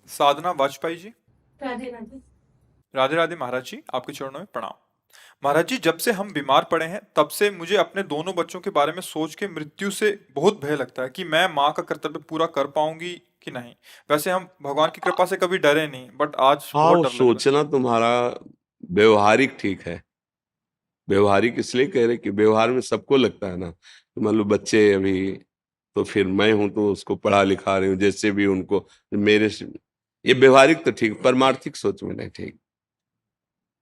साधना वाजपेयी जी। राधे राधे। राधे राधे महाराज जी, आपके चरणों में प्रणाम। महाराज जी, जब से हम बीमार पड़े हैं तब से मुझे अपने दोनों बच्चों के बारे में सोच के मृत्यु से बहुत भय लगता है कि मैं माँ का कर्तव्य पूरा कर पाऊंगी कि नहीं। वैसे हम भगवान की कृपा से कभी डरे नहीं, बट आज हाँ, बहुत वो डर लग रहा है। सोचना तुम्हारा व्यवहारिक ठीक है। व्यवहारिक इसलिए कह रहे कि व्यवहार में सबको लगता है ना कि मान लो बच्चे अभी, तो फिर मैं हूं तो उसको पढ़ा लिखा रही हूँ जैसे भी उनको मेरे से, ये व्यवहारिक तो ठीक, परमार्थिक सोच में नहीं ठीक।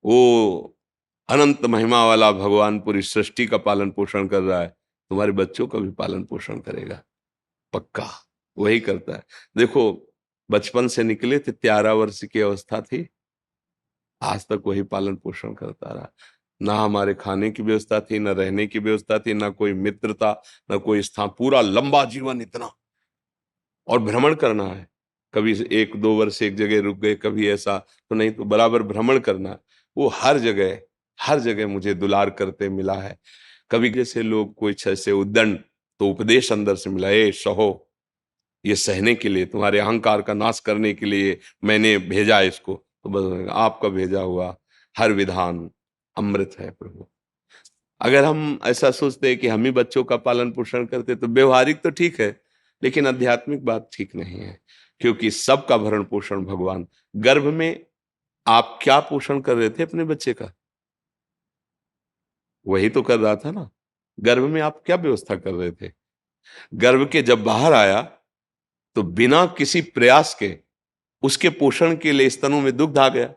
वो अनंत महिमा वाला भगवान पूरी सृष्टि का पालन पोषण कर रहा है, तुम्हारे बच्चों का भी पालन पोषण करेगा, पक्का वही करता है। देखो, बचपन से निकले थे, 13 वर्ष की अवस्था थी, आज तक वही पालन पोषण करता रहा। ना हमारे खाने की व्यवस्था थी, ना रहने की व्यवस्था थी, ना कोई मित्र था, ना कोई स्थान, पूरा लंबा जीवन इतना। और भ्रमण करना है, कभी 1-2 वर्ष एक जगह रुक गए, कभी ऐसा तो नहीं, तो बराबर भ्रमण करना। वो हर जगह, हर जगह मुझे दुलार करते मिला है। कभी जैसे लोग कोई ऐसे उद्दंड, तो उपदेश अंदर से मिला, ए सहो, ये सहने के लिए, तुम्हारे अहंकार का नाश करने के लिए मैंने भेजा है इसको। तो बस आपका भेजा हुआ हर विधान अमृत है प्रभु। अगर हम ऐसा सोचते हैं कि हम ही बच्चों का पालन पोषण करते, तो व्यवहारिक तो ठीक है, लेकिन आध्यात्मिक बात ठीक नहीं है। क्योंकि सबका भरण पोषण भगवान, गर्भ में आप क्या पोषण कर रहे थे अपने बच्चे का? वही तो कर रहा था ना। गर्भ में आप क्या व्यवस्था कर रहे थे? गर्भ के जब बाहर आया तो बिना किसी प्रयास के उसके पोषण के लिए स्तनों में दुग्ध आ गया,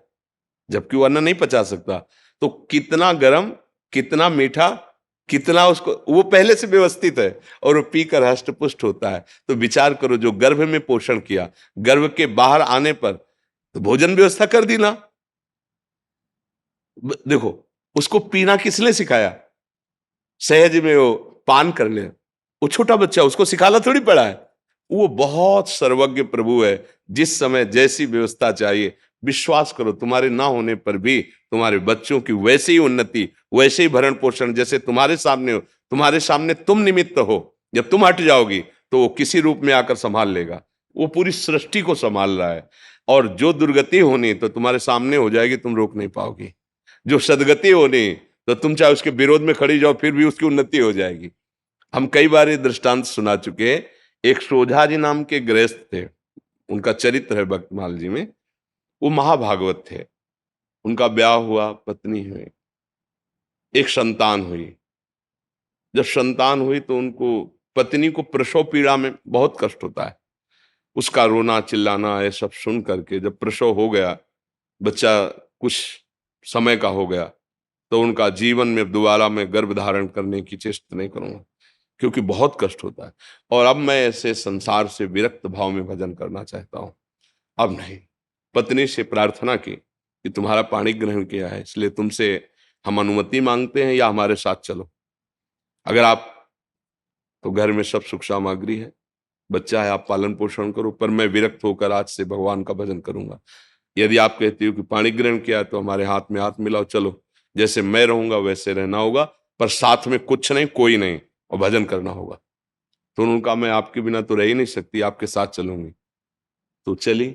जबकि वो अन्न नहीं पचा सकता। तो कितना गर्म, कितना मीठा, कितना उसको, वो पहले से व्यवस्थित है और वो पीकर हष्ट पुष्ट होता है। तो विचार करो, जो गर्भ में पोषण किया, गर्भ के बाहर आने पर तो भोजन व्यवस्था कर दी ना। देखो, उसको पीना किसने सिखाया? सहज में वो पान कर ले, वो छोटा बच्चा, उसको सिखाना थोड़ी पड़ा है। वो बहुत सर्वज्ञ प्रभु है, जिस समय जैसी व्यवस्था चाहिए। विश्वास करो, तुम्हारे ना होने पर भी तुम्हारे बच्चों की वैसे ही उन्नति, वैसे ही भरण पोषण जैसे तुम्हारे सामने हो। तुम्हारे सामने तुम निमित्त हो, जब तुम हट जाओगी तो वो किसी रूप में आकर संभाल लेगा। वो पूरी सृष्टि को संभाल रहा है। और जो दुर्गति होनी तो तुम्हारे सामने हो जाएगी, तुम रोक नहीं पाओगी। जो सदगति होनी तो तुम चाहे उसके विरोध में खड़ी जाओ, फिर भी उसकी उन्नति हो जाएगी। हम कई बार ये दृष्टांत सुना चुके हैं। एक सोझा जी नाम के गृहस्थ थे, उनका चरित्र है भक्तमाल जी में। वो महाभागवत थे। उनका ब्याह हुआ, पत्नी हुई, एक संतान हुई। जब संतान हुई तो उनको, पत्नी को प्रसव पीड़ा में बहुत कष्ट होता है। उसका रोना चिल्लाना ये सब सुन करके जब प्रसव हो गया, बच्चा कुछ समय का हो गया, तो उनका जीवन में दोबारा मैं गर्भ धारण करने की चेष्टा नहीं करूंगा, क्योंकि बहुत कष्ट होता है। और अब मैं ऐसे संसार से विरक्त भाव में भजन करना चाहता हूं। अब नहीं। पत्नी से प्रार्थना की कि तुम्हारा पाणी ग्रहण किया है, इसलिए तुमसे हम अनुमति मांगते हैं, या हमारे साथ चलो। अगर आप, तो घर में सब सुख सामग्री है, बच्चा है, आप पालन पोषण करो, पर मैं विरक्त होकर आज से भगवान का भजन करूंगा। यदि आप कहती हो कि पाणी ग्रहण किया तो हमारे हाथ में हाथ मिलाओ, चलो, जैसे मैं रहूंगा वैसे रहना होगा, पर साथ में कुछ नहीं, कोई नहीं, और भजन करना होगा। तो उन्होंने कहा, मैं आपके बिना तो रह ही नहीं सकती, आपके साथ चलूंगी। तो चली।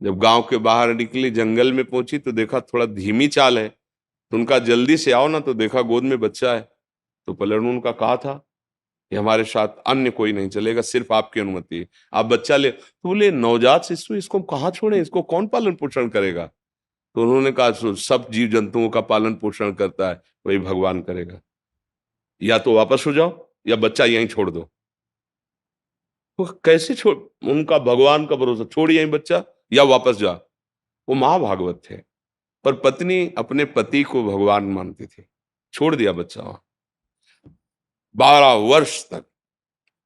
जब गांव के बाहर निकली, जंगल में पहुंची, तो देखा थोड़ा धीमी चाल है। तो उनका, जल्दी से आओ ना, तो देखा गोद में बच्चा है। तो पलट उनका कहा था कि हमारे साथ अन्य कोई नहीं चलेगा, सिर्फ आपकी अनुमति है, आप बच्चा ले। तो बोले, नवजात शिशु, इसको कहाँ छोड़े, इसको कौन पालन पोषण करेगा? तो उन्होंने कहा, सब जीव जंतुओं का पालन पोषण करता है, वही भगवान करेगा। या तो वापस हो जाओ, या बच्चा यहीं छोड़ दो। वो कैसे छोड़, उनका भगवान का भरोसा, छोड़ यहीं बच्चा या वापस जा। वो महाभागवत थे, पर पत्नी अपने पति को भगवान मानती थी। छोड़ दिया बच्चा वहां। 12 वर्ष तक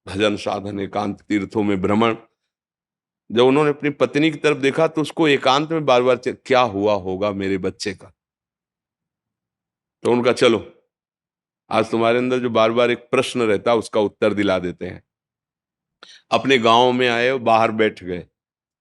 भजन साधन, एकांत तीर्थों में भ्रमण। जब उन्होंने अपनी पत्नी की तरफ देखा तो उसको एकांत में बार बार क्या हुआ होगा मेरे बच्चे का। तो उनका, चलो, आज तुम्हारे अंदर जो बार बार एक प्रश्न रहता है उसका उत्तर दिला देते हैं। अपने गांव में आए, बाहर बैठ गए।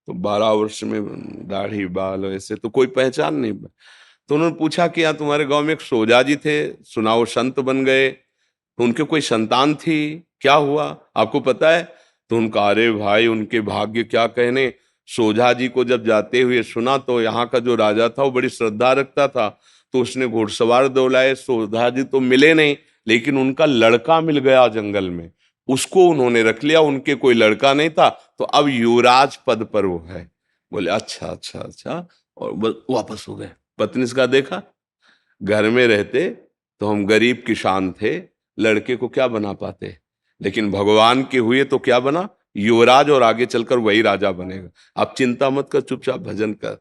तो 12 वर्ष में दाढ़ी बाल ऐसे तो कोई पहचान नहीं। तो उन्होंने पूछा कि यहाँ तुम्हारे गांव में एक सोजा जी थे, सुना वो संत बन गए, तो उनके कोई संतान थी, क्या हुआ आपको पता है? तो उनका, अरे भाई, उनके भाग्य क्या कहने, सोझा जी को जब जाते हुए सुना तो यहाँ का जो राजा था वो बड़ी श्रद्धा रखता था, तो उसने घुड़सवार दौड़ाए। सोझा जी तो मिले नहीं, लेकिन उनका लड़का मिल गया जंगल में, उसको उन्होंने रख लिया। उनके कोई लड़का नहीं था, तो अब युवराज पद पर वो है। बोले अच्छा अच्छा अच्छा, और वापस हो गए। पत्नी इसका देखा, घर में रहते तो हम गरीब किसान थे, लड़के को क्या बना पाते, लेकिन भगवान के हुए तो क्या बना, युवराज, और आगे चलकर वही राजा बनेगा। आप चिंता मत कर, चुपचाप भजन कर।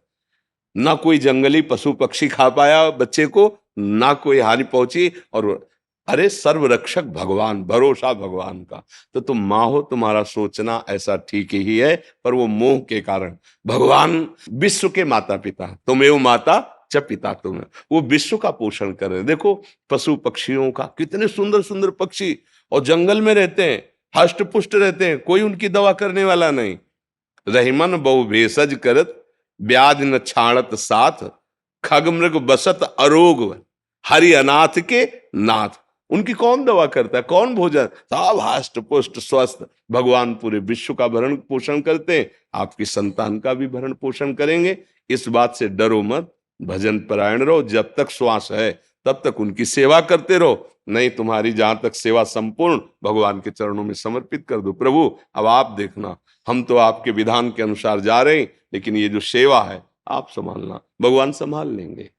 ना कोई जंगली पशु पक्षी खा पाया बच्चे को, ना कोई हानि पहुंची, और अरे सर्व रक्षक भगवान, भरोसा भगवान का। तो तुम माँ हो, तुम्हारा सोचना ऐसा ठीक ही है, पर वो मोह के कारण। भगवान विश्व के माता पिता, तुमेव माता च पिता तुम, वो विश्व का पोषण कर रहे हैं। देखो पशु पक्षियों का, कितने सुंदर सुंदर पक्षी, और जंगल में रहते हैं, हष्ट पुष्ट रहते हैं, कोई उनकी दवा करने वाला नहीं। रहीमन बहु भेषज करत, ब्याज न छाणत साथ, खग मृग बसत अरोग, हरि अनाथ के नाथ। उनकी कौन दवा करता है, कौन भोजन, सब हष्ट पुष्ट स्वस्थ। भगवान पूरे विश्व का भरण पोषण करते हैं, आपकी संतान का भी भरण पोषण करेंगे। इस बात से डरो मत, भजन परायण रहो। जब तक श्वास है तब तक उनकी सेवा करते रहो, नहीं तुम्हारी जहां तक सेवा संपूर्ण भगवान के चरणों में समर्पित कर दो। प्रभु अब आप देखना, हम तो आपके विधान के अनुसार जा रहे हैं, लेकिन ये जो सेवा है आप संभालना, भगवान संभाल लेंगे।